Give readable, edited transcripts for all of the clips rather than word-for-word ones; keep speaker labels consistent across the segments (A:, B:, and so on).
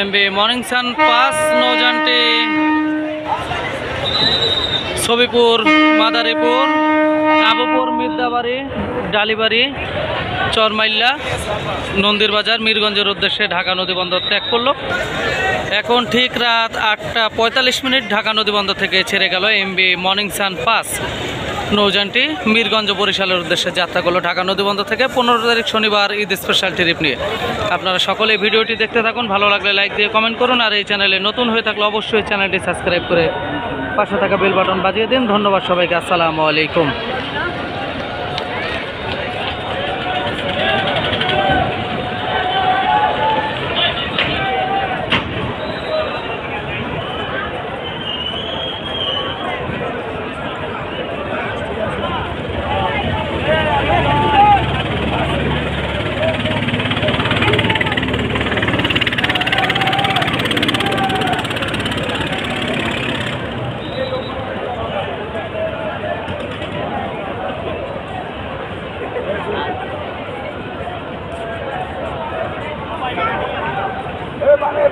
A: MB morning sun pass নৌযানটি Chhabipur, Madaripur, আবুপুর, মির্দাবাড়ি, Dalibari, চরমাইল্লা, নন্দীরবাজার, মিরগঞ্জের উদ্দেশ্যে ঢাকা নদীবন্দর ত্যাগ করল। এখন ঠিক রাত 8টা 45 ঢাকা নদীবন্দর থেকে ছেড়ে গেল MB morning sun pass নৌযানটি Mirganj বরিশালের উদ্দেশ্যে যাত্রা করলো ঢাকা নদীবন্দর থেকে 15 তারিখ শনিবার ঈদ স্পেশাল ট্রিপ নিয়ে। আপনারা সকলে ভিডিওটি দেখতে থাকুন, ভালো লাগলে লাইক দিয়ে কমেন্ট করুন, আর এই চ্যানেলে নতুন হয়ে থাকলে অবশ্যই চ্যানেলটি সাবস্ক্রাইব করে পাশে থাকা বেল বাটন বাজিয়ে দিন। ধন্যবাদ সবাইকে, আসসালামু আলাইকুম।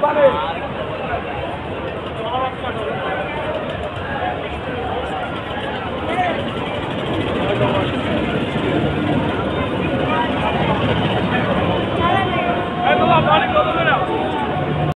B: বানে